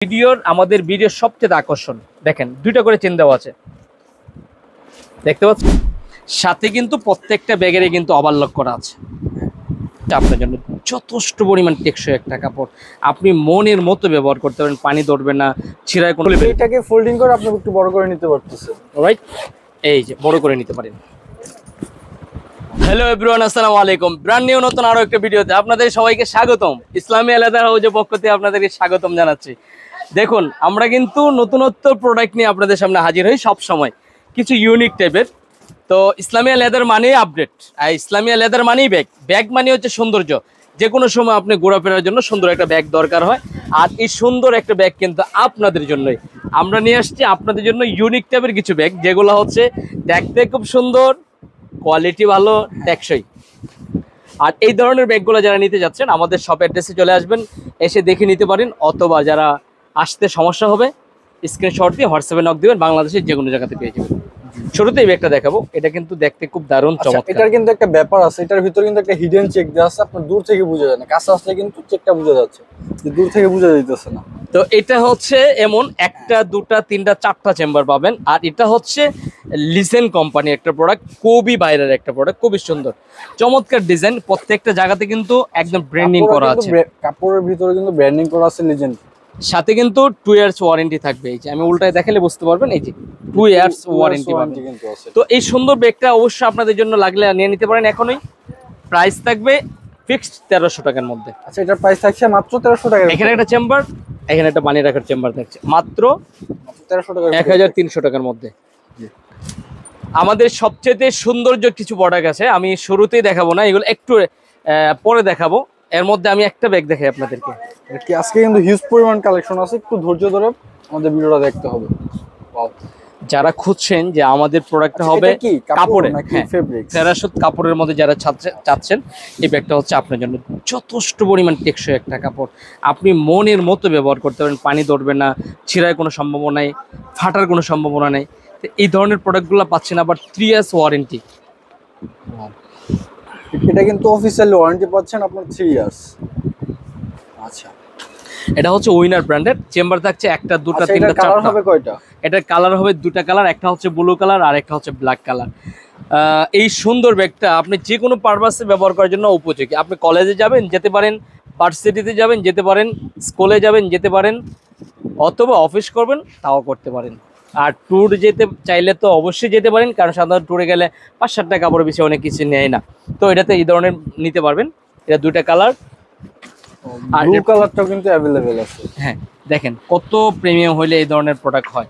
আমাদের ভিডিওর সবচেয়ে আকর্ষণ দেখেন দুইটা করে চেন দেওয়া আছে দেখতে পাচ্ছেন, সাথে কিন্তু প্রত্যেকটা ব্যাগেরই কিন্তু ওভারলক করা আছে। আপনার জন্য যথেষ্ট পরিমাণ টেকসই একটা কাপড়, আপনি মনের মতো ব্যবহার করতে পারেন, পানি ধরবে না, ছিঁড়ায় কোনো। এটাকে ফোল্ডিং করে আপনি একটু বড় করে নিতে পারতেছেন, রাইট? এই যে বড় করে নিতে পারেন। হ্যালো এভরিওয়ান, আসসালামু আলাইকুম। ব্র্যান্ড নিউ নতুন আরো একটা ভিডিওতে আপনাদের সবাইকে স্বাগতম। ইসলামী আলাদা হাউজের পক্ষ থেকে আপনাদেরকে স্বাগতম জানাচ্ছি। দেখুন, আমরা কিন্তু নতুনত্ব প্রোডাক্ট নিয়ে আপনাদের সামনে হাজির হই সব সময়, কিছু ইউনিক টাইপের। তো ইসলামিয়া লেদার মানেই আপডেট, আর ইসলামিয়া লেদার মানেই ব্যাগ। ব্যাগ মানে হচ্ছে সৌন্দর্য। যে কোনো সময় আপনি ঘোরাফেরার জন্য সুন্দর একটা ব্যাগ দরকার হয়, আর এই সুন্দর একটা ব্যাগ কিন্তু আপনাদের জন্যই আমরা নিয়ে আসছি। আপনাদের জন্য ইউনিক টাইপের কিছু ব্যাগ, যেগুলো হচ্ছে দেখতে খুব সুন্দর, কোয়ালিটি ভালো, টেকসই। আর এই ধরনের ব্যাগগুলো যারা নিতে যাচ্ছেন আমাদের শপ অ্যাড্রেসে চলে আসবেন, এসে দেখে নিতে পারেন, অথবা যারা আসতে সমস্যা হবে স্ক্রিনশট দিয়ে হোয়াটসঅ্যাপে নক দিবেন, বাংলাদেশের যে কোনো জায়গাতে পেয়ে যাবেন। শুরুতেই ব্যাগটা দেখাবো, এটা কিন্তু দেখতে খুব দারুণ চমৎকার। এটার কিন্তু একটা ব্যাপার আছে, এটার ভিতরে কিন্তু একটা হিডেন চেক দেওয়া আছে, আপনার দূর থেকে বোঝা যায় না, কাছে আসলে কিন্তু চেকটা বোঝা যাচ্ছে, যে দূর থেকে বোঝা যাইতেছে না। তো এটা হচ্ছে এমন একটা দুটা তিনটা চারটা চেম্বার পাবেন, আর এটা হচ্ছে লিজেন কোম্পানি একটা প্রোডাক্ট, খুবই বাইরের একটা প্রোডাক্ট, খুবই সুন্দর চমৎকার ডিজাইন, প্রত্যেকটা জায়গাতে কিন্তু একদম ব্র্যান্ডিং করা আছে। কাপড়ের ভিতরে কিন্তু ব্র্যান্ডিং করা আছে লিজেন্ড, সাথে কিন্তু 2 ইয়ার্স ওয়ারেন্টি থাকবে। এই যে আমি উল্টায় দেখালে বুঝতে পারবেন, এই যে 2 ইয়ার্স ওয়ারেন্টি পাবেন। তো এই সুন্দর ব্যাগটা অবশ্যই আপনাদের জন্য লাগলে নিয়ে নিতে পারেন এখনই। প্রাইস থাকবে ফিক্সড 1300 টাকার মধ্যে। আচ্ছা, এটার প্রাইস থাকছে মাত্র 1300 টাকা। এখানে একটা চেম্বার, এখানে একটা বানিয়ে রাখার চেম্বার থাকছে মাত্র 1300 টাকা, 1300 টাকার মধ্যে। আমাদের সবচেয়ে সৌন্দর্য কিছু প্রোডাক্ট আছে, আমি শুরুতেই দেখাবো না, এগুলো একটু পরে দেখাবো। এর মধ্যে আমি একটা ব্যাগ দেখাই আপনাদেরকে। কি আজকে কিন্তু হিউজ পরিমাণ কালেকশন আছে, একটু ধৈর্য ধরে আমাদের ভিডিওটা দেখতে হবে। যারা খুঁজছেন যে আমাদের প্রোডাক্টটা হবে কাপড়ে, প্যারাশুট কাপড়ের মধ্যে যারা চাচ্ছেন, এই ব্যাগটা হচ্ছে আপনার জন্য যথেষ্ট পরিমাণ টেকসই একটা কাপড়, আপনি মনের মতো ব্যবহার করতে পারেন, পানি ধরবে না, ছিঁড়ার কোনো সম্ভাবনা নেই, ফাটার কোনো সম্ভাবনা নেই। তো এই ধরনের প্রোডাক্টগুলো পাচ্ছেন আবার 3 ইয়ার্স ওয়ারেন্টি। এটা কিন্তু অফিসিয়ালি ওয়ারেন্টি পাচ্ছেন আপনার 3 ইয়ার্স। আচ্ছা, এটা হচ্ছে উইনার ব্র্যান্ডের, চেম্বার থাকছে একটা দুটা তিনটা চারটা। কালার হবে কয়টা? এটার কালার হবে দুটা কালার, একটা হচ্ছে ব্লু কালার আর একটা হচ্ছে ব্ল্যাক কালার। এই সুন্দর ব্যাগটা আপনি যে কোনো পারপাসে ব্যবহার করার জন্য উপযোগী। আপনি কলেজে যাবেন যেতে পারেন, ভার্সিটিতে যাবেন যেতে পারেন, স্কুলে যাবেন যেতে পারেন, অথবা অফিস করবেন তাও করতে পারেন। আর ট্যুর যেতে চাইলে তো অবশ্যই যেতে পারেন, কারণ সাধারণত ট্যুরে গেলে 5-7 টাকা কাপড়ের বেশি অনেক কিছু নেয় না। তো এটাতে এই ধরনের নিতে পারবেন। এটা দুইটা কালার, আর ব্লু কালারটাও কিন্তু অ্যাভেলেবেল আছে। হ্যাঁ, দেখেন কত প্রিমিয়াম হইলে এই ধরনের প্রোডাক্ট হয়।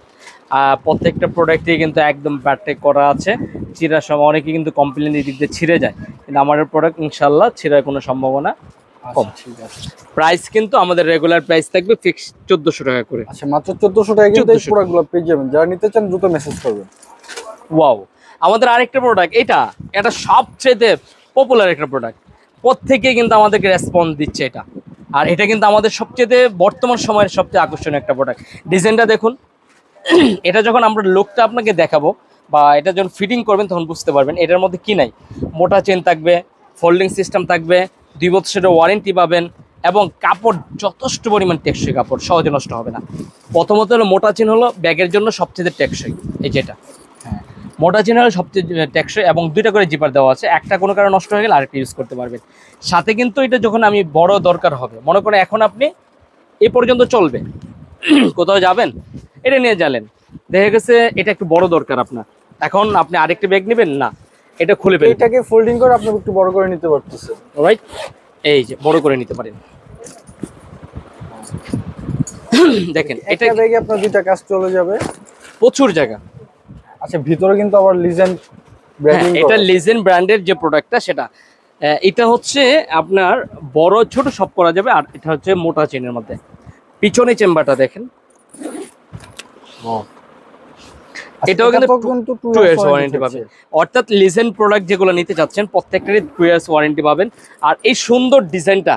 প্রত্যেকটা প্রোডাক্টে কিন্তু একদম ব্যাটে করা আছে, ছিঁড়ার সময় অনেকে কিন্তু কমপ্লেন এই দিক দিয়ে ছিঁড়ে যায়, কিন্তু আমাদের প্রোডাক্ট ইনশাল্লাহ ছিঁড়ার কোনো সম্ভাবনা কম। ঠিক আছে, প্রাইস কিন্তু আমাদের রেগুলার প্রাইস থাকবে ফিক্স 1400 টাকা করে। আচ্ছা, মাত্র 1400 টাকা কিন্তু এই প্রোডাক্টগুলো পেয়ে যাবেন। যারা নিতে চান দ্রুত মেসেজ করবেন। ওয়াও, আমাদের আরেকটা প্রোডাক্ট, এটা সবচেয়ে পপুলার একটা প্রোডাক্ট, প্রত্যেকেই কিন্তু আমাদেরকে রেসপন্স দিচ্ছে এটা। আর এটা কিন্তু আমাদের সবচেয়ে বর্তমান সময়ের সবচেয়ে আকর্ষণীয় একটা প্রোডাক্ট। ডিজাইনটা দেখুন। এটা যখন আমরা লুকটা আপনাকে দেখাবো বা এটা যখন ফিটিং করবেন তখন বুঝতে পারবেন এটার মধ্যে কি নাই। মোটা চেন থাকবে, ফোল্ডিং সিস্টেম থাকবে, 2 বছরের ওয়ারেন্টি পাবেন, এবং কাপড় যথেষ্ট পরিমাণ টেকসই কাপড়, সহজে নষ্ট হবে না। প্রথমত হলো মোটা চেন হলো ব্যাগের জন্য সবচেয়ে টেকসই, এই যেটা মোটা চেন হলো সবচেয়ে টেকসই, এবং 2টা করে জিপার দেওয়া আছে, একটা কোনো কারণে নষ্ট হয়ে গেলে আরেকটা ইউজ করতে পারবেন। সাথে কিন্তু এটা যখন আমি বড় দরকার হবে, মনে করেন এখন আপনি এ পর্যন্ত চলবে, কোথাও যাবেন এটা নিয়ে যাবেন, দেখা গেছে এটা একটু বড় দরকার আপনার, এখন আপনি আরেকটা ব্যাগ নেবেন না, এটা খুলে ফেলবেন, এটাকে ফোল্ডিং করে আপনি একটু বড় করে নিতে পারতেছেন। রাইট? এই যে বড় করে নিতে পারেন। দেখেন এটা ব্যাগে আপনার 2টা কাজ চলে যাবে, প্রচুর জায়গা। আচ্ছা, ভিতরে কিন্তু আবার লিজেন্ড ব্র্যান্ডিং, এটা লিজেন্ড ব্র্যান্ডের যে প্রোডাক্টটা সেটা, এটা হচ্ছে আপনার বড় ছোট সব করা যাবে। আর এটা হচ্ছে মোটা চেনের মধ্যে, পিছনে চেম্বারটা দেখেন, এটাও কিন্তু 2 ইয়ার্স ওয়ারেন্টি পাবেন। অর্থাৎ লিজেন্ড প্রোডাক্ট যেগুলো নিতে চাচ্ছেন প্রত্যেকটারই 2 ইয়ার্স ওয়ারেন্টি পাবেন। আর এই সুন্দর ডিজাইনটা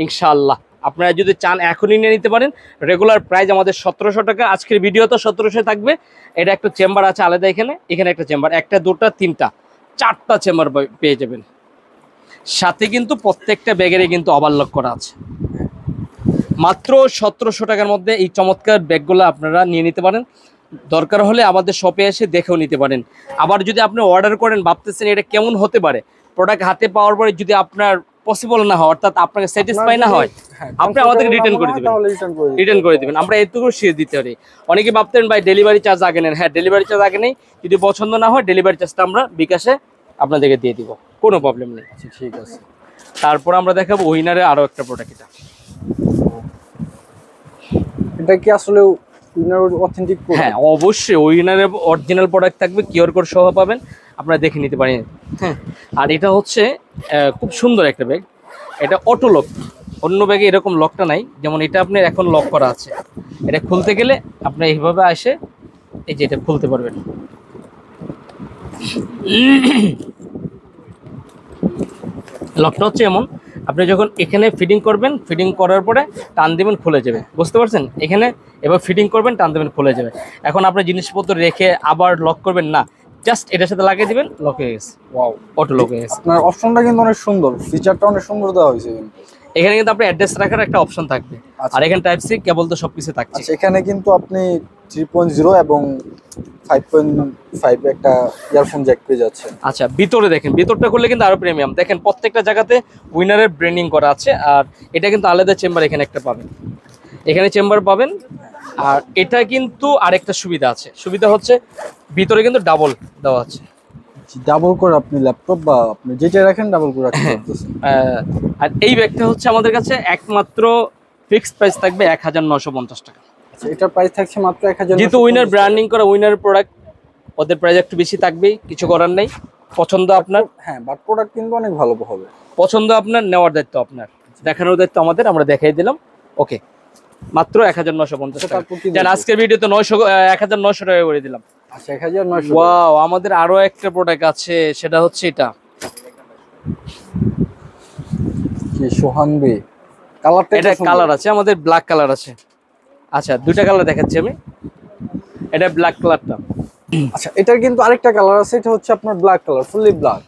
ইনশাআল্লাহ আপনারা যদি চান এখনই নিয়ে নিতে পারেন। রেগুলার প্রাইস আমাদের 1700 টাকা, আজকের ভিডিও তো 1700 থাকবে। এটা একটা চেম্বার আছে আলাদা, এখানে একটা চেম্বার, একটা দুটা তিনটা চারটা চেম্বার পেয়ে যাবেন। সাথে কিন্তু প্রত্যেকটা ব্যাগেরই কিন্তু ওভারলক করা আছে। মাত্র 1700 টাকার মধ্যে এই চমৎকার ব্যাগগুলো আপনারা নিয়ে নিতে পারেন। দরকার হলে আমাদের শপে এসে দেখেও নিতে পারেন। আবার যদি আপনি অর্ডার করেন, ভাবতেছেন এটা কেমন হতে পারে, প্রোডাক্ট হাতে পাওয়ার পরে যদি আপনার পসিবল না হয়, অর্থাৎ আপনাকে স্যাটিসফাই না হয়, আপনি আমাদেরকে রিটার্ন করে দিবেন। রিটার্ন করে দিবেন, আমরা এটুকু শিয়ে দিতে পারি। অনেকে ভাবতেন ভাই ডেলিভারি চার্জ আগে নেন। হ্যাঁ, ডেলিভারি চার্জ আগে নেই। যদি পছন্দ না হয় ডেলিভারি চার্জটা আমরা বিকাশে আপনাদেরকে দিয়ে দিব, কোনো প্রবলেম নেই। আচ্ছা ঠিক আছে। তারপর আমরা দেখাবো উইনারের আরো একটা প্রোডাক্ট। এটা কি আসলে উইনার অথেন্টিক? হ্যাঁ অবশ্যই উইনারের অরিজিনাল প্রোডাক্ট থাকবে, কিউআর কোড সহ পাবেন, আপনারা দেখে নিতে পারেন। হ্যাঁ, আর এটা হচ্ছে খুব সুন্দর একটা ব্যাগ। এটা অটো লক, অন্য ব্যাগে এরকম লকটা নাই। যেমন এটা আপনার এখন লক করা আছে, এটা খুলতে গেলে আপনি এইভাবে আসে এই যে এটা খুলতে পারবেন। লকটা হচ্ছে এমন, আপনি যখন এখানে ফিটিং করবেন, ফিটিং করার পরে টান দেবেন, খুলে যাবে। বুঝতে পারছেন? এখানে এবার ফিটিং করবেন, টান দেবেন, খুলে যাবে। এখন আপনি জিনিসপত্র রেখে আবার লক করবেন না, জাস্ট এটার সাথে লাগিয়ে দিবেন, লক হয়ে গেছে। ওয়াও, অটো লক হয়ে গেছে। আপনার অপশনটা কিন্তু অনেক সুন্দর, ফিচারটা অনেক সুন্দর দেওয়া হয়েছে কিন্তু। এখানে কিন্তু আপনার অ্যাড্রেস রাখার একটা অপশন থাকবে। আর এখানে টাইপ সি কেবল তো সবকিছু থাকছে। আচ্ছা, এখানে কিন্তু আপনি 3.0 এবং 5.5 একটা ইয়ারফোন জ্যাক পেয়ে যাচ্ছেন। আচ্ছা, ভিতরে দেখেন, ভিতরটা করলে কিন্তু আরো প্রিমিয়াম। দেখেন প্রত্যেকটা জায়গাতে উইনারের ব্র্যান্ডিং করা আছে। আর এটা কিন্তু আলাদা চেম্বার এখানে একটা পাবেন, এখানে চেম্বার পাবেন। আর এটা কিন্তু আরেকটা সুবিধা আছে, সুবিধা হচ্ছে ভিতরে কিন্তু ডাবল দেওয়া আছে। ডাবল করে আপনি ল্যাপটপ বা আপনি যেটা রাখেন ডাবল করে রাখতে পারতেছেন। আর এই ব্যাগটা হচ্ছে আমাদের কাছে একমাত্র ফিক্সড প্রাইস থাকবে 1950 টাকা। আচ্ছা, এটার প্রাইস থাকছে মাত্র 1000। যেহেতু উইনার ব্র্যান্ডিং করা, উইনার প্রোডাক্ট, ওদের প্রাইস একটু বেশি থাকবেই, কিছু করার নেই। পছন্দ আপনার। হ্যাঁ, বাট প্রোডাক্ট কিন্তু অনেক ভালো হবে। পছন্দ আপনার, নেওয়ার দায়িত্ব আপনার, দেখানোর দায়িত্ব আমাদের, আমরা দেখাই দিলাম। ওকে, মাত্র 1950 টাকা। জান আজকের ভিডিওতে 1900 টাকা করে দিলাম। আচ্ছা, 1900। ওয়াও, আমাদের আরো একটা প্রোডাক্ট আছে, সেটা হচ্ছে এটা। কি সোহানবি কালারটা? এটা কালার আছে আমাদের, ব্ল্যাক কালার আছে। আচ্ছা, দুইটা কালার দেখাচ্ছি আমি। এটা ব্ল্যাক কালারটা। আচ্ছা, এটার কিন্তু আরেকটা কালার আছে, এটা হচ্ছে আপনার black colour, fully black.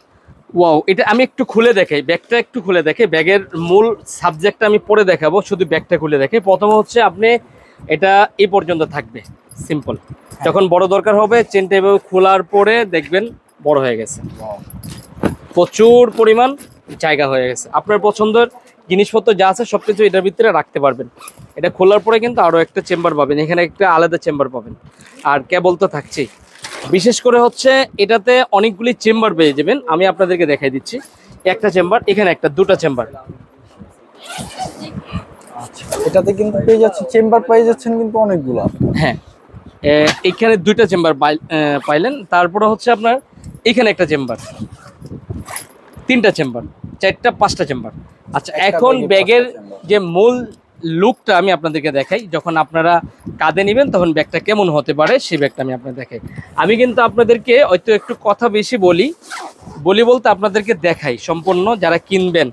Wow, এটা আমি একটু খুলে দেখাই, ব্যাগটা একটু খুলে দেখাই। ব্যাগের মূল সাবজেক্টটা আমি পরে দেখাবো, শুধু ব্যাগটা খুলে দেখাই। প্রথমে হচ্ছে আপনি এটা এই পর্যন্ত থাকবে, সিম্পল। যখন বড় দরকার হবে চেনটা এভাবে খোলার পরে দেখবেন বড় হয়ে গেছে, প্রচুর পরিমাণ জায়গা হয়ে গেছে। আপনার পছন্দের জিনিসপত্র যা আছে সবকিছু এটার ভিতরে রাখতে পারবেন। এটা খোলার পরে কিন্তু আরও একটা চেম্বার পাবেন, এখানে একটা আলাদা চেম্বার পাবেন। আর কেবল তো থাকছেই। বিশেষ করে হচ্ছে এটাতে অনেকগুলি চেম্বার পেয়ে যাবেন, আমি আপনাদেরকে দেখাই দিচ্ছি। একটা চেম্বার, এখানে একটা, দুটো চেম্বার। এটাতে কিন্তু পেয়ে যাচ্ছে চেম্বার, পেয়ে যাচ্ছেন কিন্তু অনেকগুলো। হ্যাঁ, এখানে দুইটা চেম্বার পাইলেন। তারপরে হচ্ছে আপনার এখানে একটা চেম্বার, তিনটা চেম্বার, চারটা, পাঁচটা চেম্বার। আচ্ছা, এখন ব্যাগের যে মূল লুকটা আমি আপনাদেরকে দেখাই। যখন আপনারা কাঁধে নেবেন তখন ব্যাগটা কেমন হতে পারে সেই ব্যাগটা আমি আপনাদের দেখাই। আমি কিন্তু আপনাদেরকে হয়তো একটু কথা বেশি বলি বলতে আপনাদেরকে দেখাই সম্পূর্ণ। যারা কিনবেন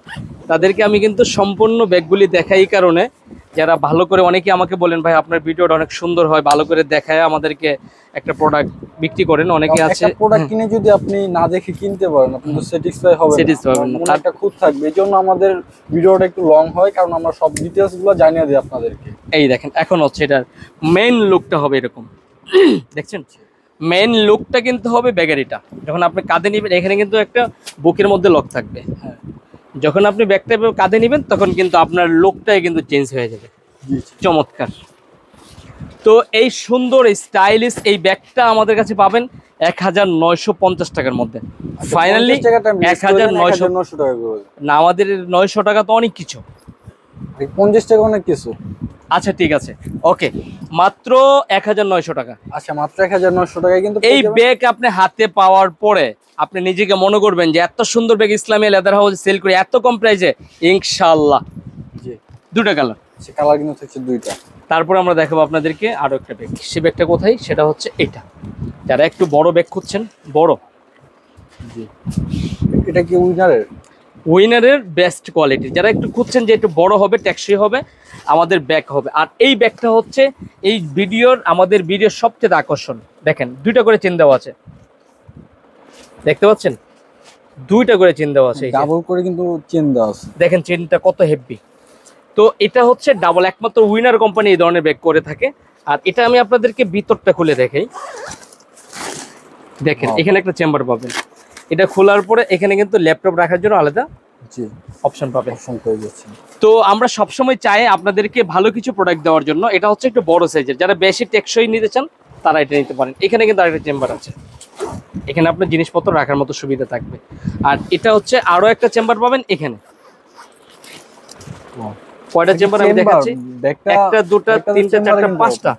তাদেরকে আমি কিন্তু সম্পূর্ণ ব্যাগগুলি দেখাই, এই কারণে যারা ভালো করে, অনেকে আমাকে বলেন ভাই আপনার ভিডিওটা অনেক সুন্দর হয়, ভালো করে দেখায় আমাদেরকে একটা প্রোডাক্ট বিক্রি করেন। অনেকে আছে একটা প্রোডাক্ট কিনে যদি আপনি না দেখে কিনতে পারেন, আপনি তো স্যাটিসফাই হবেন না, তার একটা খুঁত থাকবে। এজন্য আমাদের ভিডিওটা একটু লং হয়, কারণ আমরা সব ডিটেইলস গুলো জানিয়ে দিই আপনাদেরকে। এই দেখেন, এখন হচ্ছে এটার মেইন লুকটা হবে এরকম, দেখছেন? মেইন লুকটা কিন্তু হবে ব্যাগের এটা। যখন আপনি কাঁধে নেবেন এখানে কিন্তু একটা বুকের মধ্যে লক থাকবে। হ্যাঁ, যখন আপনি ব্যাগটা কাঁধে নেবেন তখন কিন্তু আপনার লুকটাই কিন্তু চেঞ্জ হয়ে যাবে। চমৎকার। তো এই সুন্দর স্টাইলিশ এই ব্যাগটা আমাদের কাছে পাবেন 1950 টাকার মধ্যে। ফাইনালি 1900 টাকা না, আমাদের 900 টাকা তো অনেক কিছু, 50 টাকা অনেক কিছু। আচ্ছা ঠিক আছে, ওকে, মাত্র 1900 টাকা। আচ্ছা, মাত্র 1900 টাকায় কিন্তু এই ব্যাগ আপনি হাতে পাওয়ার পরে আপনি নিজেকে মনে করবেন যে এত সুন্দর ব্যাগ ইসলামী লেদার হাউসে সেল করে এত কম প্রাইসে, ইনশাআল্লাহ। জি, দুটো কালার, সে কালার কিন্তু থাকছে দুইটা। তারপর আমরা দেখাবো আপনাদেরকে আরো একটা ব্যাগ। সে ব্যাগটা কোথায়? সেটা হচ্ছে এটা। যারা একটু বড় ব্যাগ খুঁজছেন, বড়, জি, এটা কি উইনারের বেস্ট কোয়ালিটি, যারা একটু খুঁজছেন যে একটু বড় হবে, টেকসই হবে, আমাদের ব্যাগ হবে। আর এই ব্যাগটা হচ্ছে এই আমাদের ভিডিওর সবচেয়ে আকর্ষণ। দেখেন, দুইটা করে চেন দেওয়া আছে, দেখতে পাচ্ছেন? দুইটা করে চেন দেওয়া আছে, ডাবল করে কিন্তু চেন দেওয়া আছে। দেখেন চেনটা কত হেভি। তো এটা হচ্ছে ডাবল, একমাত্র উইনার কোম্পানি এই ধরনের ব্যাগ করে থাকে। আর এটা আমি আপনাদেরকে ভিতরটা খুলে দেখাই। দেখেন এখানে একটা চেম্বার পাবেন, এটা খোলার পরে এখানে কিন্তু ল্যাপটপ রাখার জন্য আলাদা অপশন পাবেন। তো আমরা সবসময় চাই আপনাদেরকে ভালো কিছু প্রোডাক্ট দেওয়ার জন্য। এটা হচ্ছে একটু বড় সাইজের, যারা বেশি টেকসই নিতে চান তারা এটা নিতে পারেন। এখানে কিন্তু আরেকটা চেম্বার আছে, এখানে আপনার জিনিসপত্র রাখার মতো সুবিধা থাকবে। আর এটা হচ্ছে আরো একটা চেম্বার পাবেন এখানে। কয়টা চেম্বার আমি দেখাচ্ছি? একটা, দুটা, তিনটা, চারটা, পাঁচটা।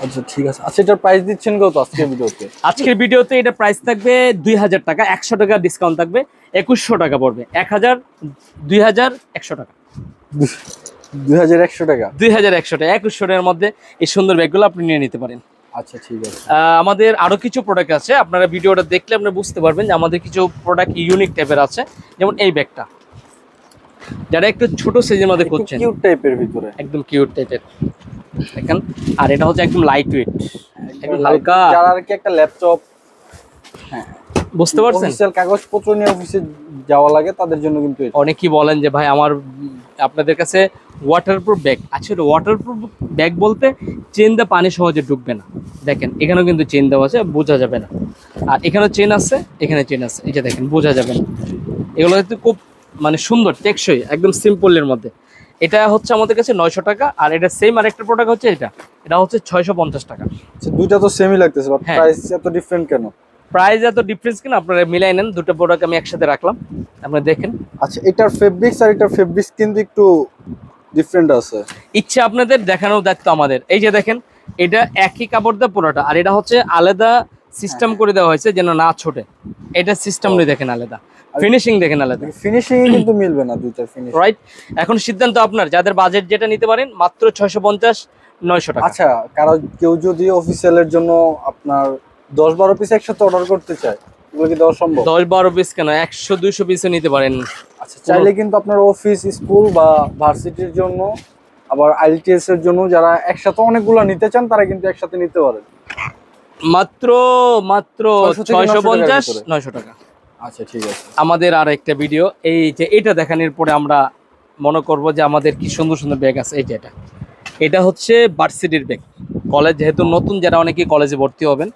আচ্ছা ঠিক আছে। আচ্ছা এটার প্রাইস দিচ্ছেন কত আজকের ভিডিওতে? আজকের ভিডিওতে এটা প্রাইস থাকবে 2000 টাকা, 100 টাকা ডিসকাউন্ট থাকবে, 2100 টাকা পড়বে। 2100 টাকা, 2100 টাকা, 2100 টাকা, 2100 টাকার মধ্যে এই সুন্দর ব্যাগগুলো আপনি নিয়ে নিতে পারেন। আচ্ছা ঠিক আছে। আমাদের আরো কিছু প্রোডাক্ট আছে, আপনারা ভিডিওটা দেখলে আপনারা বুঝতে পারবেন যে আমাদের কিছু প্রোডাক্ট ইউনিক টাইপের আছে। যেমন এই ব্যাগটা, যারা একটু ছোট সাইজের মধ্যে করছেন, কিউট টাইপের ভিতরে, একদম কিউট টাইপের দেখেন। আর এটা হচ্ছে একদম লাইট ওয়েট, একদম হালকা, যারা আর কি একটা ল্যাপটপ, বুঝতে পারছেন, অফিসিয়াল কাগজপত্র নিয়ে অফিসে যাওয়া লাগে তাদের জন্য কিন্তু। অনেকেই বলেন যে ভাই আমার আপনাদের কাছে ওয়াটারপ্রুফ ব্যাগ আছে। ওয়াটারপ্রুফ ব্যাগ বলতে চেন দিয়ে পানি সহজে ঢুকবে না। দেখেন এখানেও কিন্তু চেন দেওয়া আছে, বোঝা যাবে না। আর এখানেও চেন আছে, এখানে চেন আছে, এই যে দেখেন বোঝা যাবে না। এগুলো কিন্তু খুব মানে সুন্দর, টেকসই, একদম সিম্পলের মধ্যে। এটা হচ্ছে আমাদের কাছে 900 টাকা। আর এটা সেম আরেকটা প্রোডাক্ট হচ্ছে এটা হচ্ছে 650 টাকা। দুইটা তো সেমই লাগতেছে, বাট প্রাইস এত ডিফারেন্ট কেন? প্রাইস এত ডিফারেন্স কেন আপনারা মিলাই নেন, দুটো প্রোডাক্ট আমি একসাথে রাখলাম, আপনারা দেখেন। আচ্ছা এটার ফেব্রিক্স আর এটার ফেব্রিক্স কিন্তু একটু ডিফারেন্ট আছে। ইচ্ছা আপনাদের দেখানোর দায়িত্ব আমাদের। এই যে দেখেন এটা একই কাপড় দিয়ে পুরোটা, আর এটা হচ্ছে আলাদা সিস্টেম করে দেওয়া হয়েছে যেন না ছোটে। এটা সিস্টেম নিয়ে দেখেন আলাদা, ফিনিশিং দেখেন আলাদা, ফিনিশিং কিন্তু মিলবে না দুইটার ফিনিশিং, রাইট? এখন সিদ্ধান্ত আপনার, যাদের বাজেট যেটা নিতে পারেন, মাত্র 650-900 টাকা। আচ্ছা কারণ কেউ যদি অফিসিয়ালের জন্য আপনার 10-12 পিস একসাথে অর্ডার করতে চায়, এগুলো কি দেওয়া সম্ভব? 10-12 পিস কেন, 100-200 পিসও নিতে পারেন। আচ্ছা চাইলে কিন্তু আপনার অফিস, স্কুল বা ভার্সিটির জন্য, আবার আইএলটিএস এর জন্য যারা একসাথে অনেকগুলো নিতে চান তারা কিন্তু একসাথে নিতে পারেন। মাত্র 650-900 টাকা। আচ্ছা ঠিক আছে। আমাদের আর একটা ভিডিও, এই যে এটা দেখানোর পরে আমরা মনে করব যে আমাদের কি সুন্দর সুন্দর ব্যাগ আছে। এই যে এটা হচ্ছে ভার্সিটির ব্যাগ। কলেজ যেহেতু নতুন, যারা অনেকেই কলেজে ভর্তি হবেন,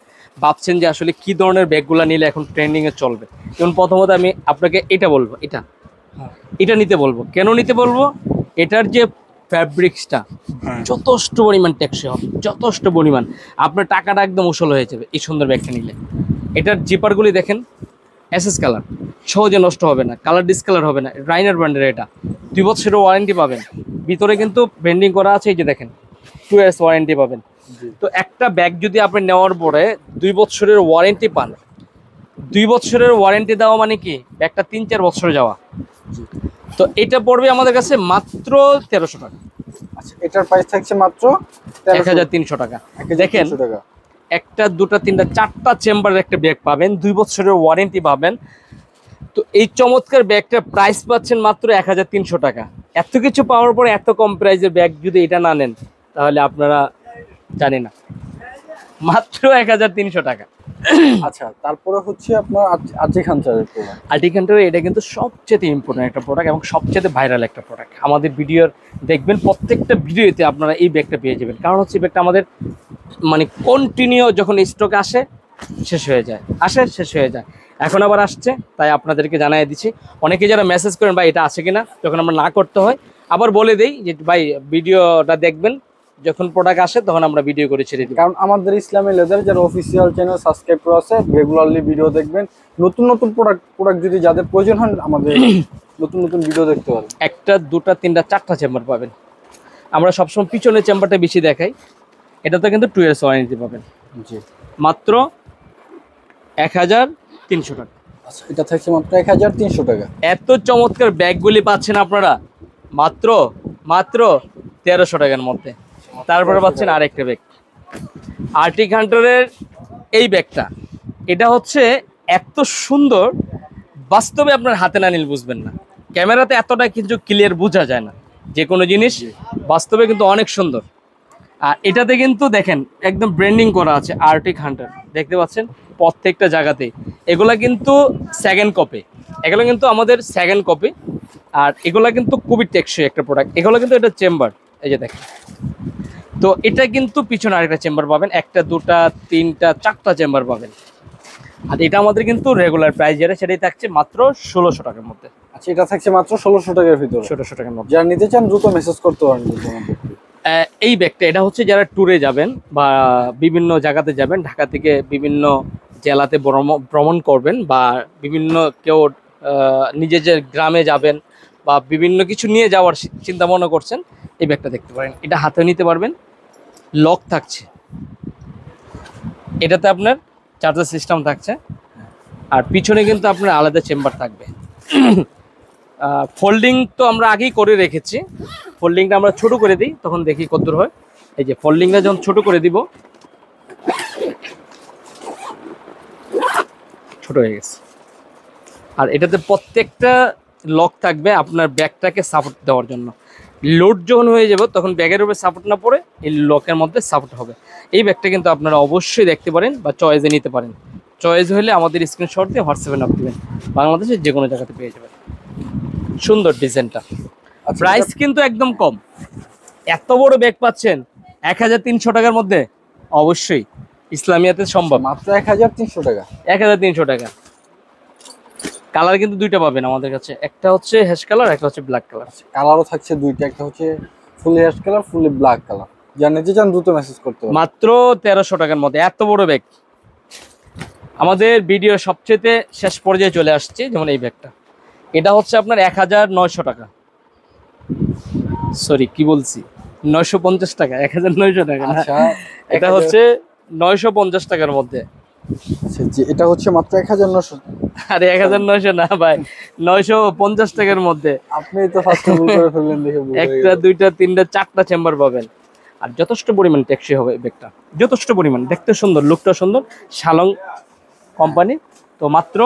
ভাবছেন যে আসলে কি ধরনের ব্যাগগুলো নিলে এখন ট্রেন্ডিংয়ে চলবে। যেমন প্রথমত আমি আপনাকে এটা বলবো, এটা নিতে বলবো। কেন নিতে বলবো? এটার যে ফ্যাব্রিক্সটা যথেষ্ট পরিমাণ টেকসই হবে, যথেষ্ট পরিমাণ, আপনার টাকাটা একদম উসল হয়ে যাবে এই সুন্দর ব্যাগটা নিলে। এটার জিপারগুলি দেখেন, এসএস কালার, সহজে নষ্ট হবে না, কালার ডিসকালার হবে না। রাইনার ব্র্যান্ডের এটা, 2 বছরের ওয়ারেন্টি পাবেন। ভিতরে কিন্তু ব্র্যান্ডিং করা আছে, এই যে দেখেন 2 ইয়ার্স ওয়ারেন্টি পাবেন। তো একটা ব্যাগ যদি আপনি নেওয়ার পরে 2 বছরের ওয়ারেন্টি পান, 2 বছরের ওয়ারেন্টি দেওয়া মানে কি ব্যাগটা 3-4 বছর যাওয়া। তো এটা পড়বে আমাদের কাছে মাত্র 1300 টাকা। আচ্ছা এটার প্রাইস থাকছে মাত্র 1300 টাকা। দেখেন একটা, দুটা, তিনটা, চারটা চেম্বারের একটা ব্যাগ পাবেন, 2 বছরের ওয়ারেন্টি পাবেন। তো এই চমৎকার ব্যাগটার প্রাইস পাচ্ছেন মাত্র 1300 টাকা। এত কিছু পাওয়ার পরে এত কম প্রাইসের ব্যাগ যদি এটা না নেন, তাহলে আপনারা জানি না, মাত্র 1300 টাকা। আচ্ছা তারপরে হচ্ছে আপনার আর্টিকানচারের প্রোডাক্ট। আর্টিকানচার এটা কিন্তু সবচেয়ে ইম্পর্টেন্ট একটা প্রোডাক্ট এবং সবচেয়ে ভাইরাল একটা প্রোডাক্ট। আমাদের ভিডিওর দেখবেন প্রত্যেকটা ভিডিওতে আপনারা এই ব্যাগটা পেয়ে যাবেন। কারণ হচ্ছে ব্যাগটা আমাদের মানে কন্টিনিউ যখন স্টক আসে শেষ হয়ে যায়, শেষ হয়ে যায়। এখন আবার আসছে, তাই আপনাদেরকে জানিয়ে দিচ্ছি। অনেকে যারা মেসেজ করেন ভাই এটা আছে কিনা, যখন আমরা না করতে হয় আবার বলে দেই যে ভাই ভিডিওটা দেখবেন, যখন প্রোডাক্ট আসে তখন আমরা ভিডিও করে ছেড়ে দিই। কারণ আমাদের ইসলামী লেদার যারা অফিসিয়াল চ্যানেল সাবস্ক্রাইব করা আছে, রেগুলারলি ভিডিও দেখবেন। নতুন নতুন প্রোডাক্ট যদি যাদের প্রয়োজন হয় আমাদের নতুন নতুন ভিডিও দেখতে পারেন। একটা, দুটা, তিনটা, চারটা চেম্বার পাবেন। আমরা সবসময় পিছনের চেম্বারটা বেশি দেখাই। এটাতে কিন্তু 2 ইয়ার্স ওয়ারেন্টি পাবেন। জি মাত্র 1300 টাকা। আচ্ছা এটা থাকছে মাত্র 1300 টাকা। এত চমৎকার ব্যাগগুলি পাচ্ছেন আপনারা মাত্র 1300 টাকার মধ্যে। তারপরে পাচ্ছেন আরেকটা ব্যাগ, আর্টিক হান্টারের এই ব্যাগটা। এটা হচ্ছে এত সুন্দর, বাস্তবে আপনার হাতে না নিলে বুঝবেন না। ক্যামেরাতে এতটা কিন্তু ক্লিয়ার বোঝা যায় না যে কোনো জিনিস, বাস্তবে কিন্তু অনেক সুন্দর। আর এটাতে কিন্তু দেখেন একদম ব্র্যান্ডিং করা আছে আর্টিক হান্টার, দেখতে পাচ্ছেন প্রত্যেকটা জায়গাতে। এগুলা কিন্তু সেকেন্ড কপি, এগুলো কিন্তু আমাদের সেকেন্ড কপি। আর এগুলা কিন্তু খুবই টেকসই একটা প্রোডাক্ট। এগুলো কিন্তু এটা চেম্বার, এই যে দেখেন। তো এটা কিন্তু পিছনে আরেকটা চেম্বার পাবেন, একটা দুটা তিনটা চারটা চেম্বার পাবেন। আর এটা আমাদের কিন্তু রেগুলার প্রাইস যেটা সেটাই থাকছে মাত্র 1600 টাকার মধ্যে। আচ্ছা, এটা থাকছে মাত্র 1600 টাকার ভিতরে। 1600 টাকার মধ্যে। যারা নিতে চান দ্রুত মেসেজ করতে পারেন। এই ব্যাগটা এটা হচ্ছে যারা ট্যুরে যাবেন বা বিভিন্ন জায়গাতে যাবেন, ঢাকা থেকে বিভিন্ন জেলাতে ভ্রমণ করবেন, বা বিভিন্ন কেউ নিজের গ্রামে যাবেন বা বিভিন্ন কিছু নিয়ে যাওয়ার চিন্তা ভাবনা করছেন, এই ব্যাগটা দেখতে পারেন। এটা হাতে নিতে পারবেন, লক থাকছে, এটাতে আপনার চার্জার সিস্টেম থাকছে, আর পিছনে কিন্তু আপনার আলাদা চেম্বার থাকবে। ফোল্ডিং তো আমরা আগেই করে রেখেছি, ফোল্ডিংটা আমরা ছোট করে দিই, তখন দেখি কতদূর হয়। এই যে ফোল্ডিংটা যখন ছোট করে দিব, ছোট হয়ে গেছে। আর এটাতে প্রত্যেকটা লক থাকবে আপনার ব্যাগটাকে সাপোর্ট দেওয়ার জন্য। লোড যখন হয়ে যাবে তখন ব্যাগের উপরে সাপোর্ট না পড়ে এই লকের মধ্যে সাপোর্ট হবে। এই ব্যাগটা কিন্তু আপনারা অবশ্যই দেখতে পারেন বা চয়েসে নিতে পারেন। চয়েস হলে আমাদের স্ক্রিনশট দিয়ে হোয়াটসঅ্যাপে নাম দেবেন, বাংলাদেশের যে কোনো জায়গাতে পেয়ে যাবেন। সুন্দর ডিজাইনটা, প্রাইস কিন্তু একদম কম। এত বড় ব্যাগ পাচ্ছেন 1300 টাকার মধ্যে, অবশ্যই ইসলামিয়াতে সম্ভব। মাত্র 1300 টাকা। 1300 টাকা। কালার কিন্তু দুইটা পাবেন আমাদের কাছে, একটা হচ্ছে হ্যাশ কালার, একটা হচ্ছে ব্ল্যাক কালার। কালারও থাকছে দুইটা, একটা হচ্ছে ফুলি হ্যাশ কালার, ফুলি ব্ল্যাক কালার। যারা নিতে চান দ্রুত মেসেজ করতে পারেন। মাত্র 1300 টাকার মধ্যে এত বড় ব্যাগ। আমাদের ভিডিও সবচেয়ে শেষ পর্যায়ে চলে আসছে, যেমন এই ব্যাগটা, এটা হচ্ছে আপনার 1900 টাকা। সরি কি বলছি, 950 টাকা, 1900 টাকা। আচ্ছা, এটা হচ্ছে 950 টাকার মধ্যে। আচ্ছা, এটা হচ্ছে মাত্র 1900। আরে 1900 না ভাই, 950 টাকার মধ্যে। আপনি তো ফার্স্ট ভুল করে ফেললেন দেখে। একটা দুইটা তিনটা চারটা চেম্বার পাবেন, আর যথেষ্ট পরিমাণ টেকসই হবে ব্যাগটা, যথেষ্ট পরিমাণ। দেখতে সুন্দর, লুকটা সুন্দর, শালং কোম্পানি। তো মাত্র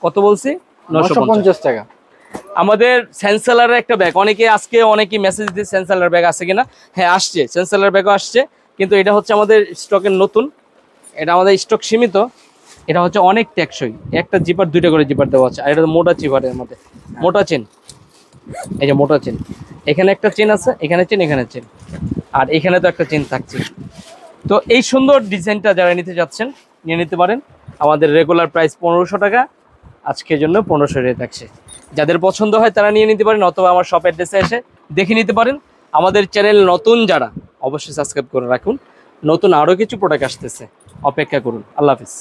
কত বলছি, 950 টাকা। আমাদের সেন্সেলারের একটা ব্যাগ, অনেকে মেসেজ দিয়ে সেন্সেলার ব্যাগ আছে কিনা। হ্যাঁ আসছে, সেন্সেলার ব্যাগও আসছে, কিন্তু এটা হচ্ছে আমাদের স্টকের নতুন, এটা আমাদের স্টক সীমিত। এটা হচ্ছে অনেক টেকসই, একটা জিপার, দুইটা করে জিপার দেওয়া আছে, আর এটা মোটা জিপারের মধ্যে, মোটা চেন। এই যে মোটা চেন, এখানে একটা চেন আছে, এখানে চেন, এখানে চেন, আর এখানে তো একটা চেন থাকছে। তো এই সুন্দর ডিজাইনটা যারা নিতে যাচ্ছেন নিয়ে নিতে পারেন। আমাদের রেগুলার প্রাইস 1500 টাকা, আজকের জন্য 1500 থাকছে। যাদের পছন্দ হয় তারা নিয়ে নিতে পারেন, অথবা আমার শপ অ্যাড্রেসে এসে দেখে নিতে পারেন। আমাদের চ্যানেল নতুন যারা, অবশ্যই সাবস্ক্রাইব করে রাখুন। নতুন আরও কিছু প্রোডাক্ট আসতেছে, অপেক্ষা করুন। আল্লাহ হাফিজ।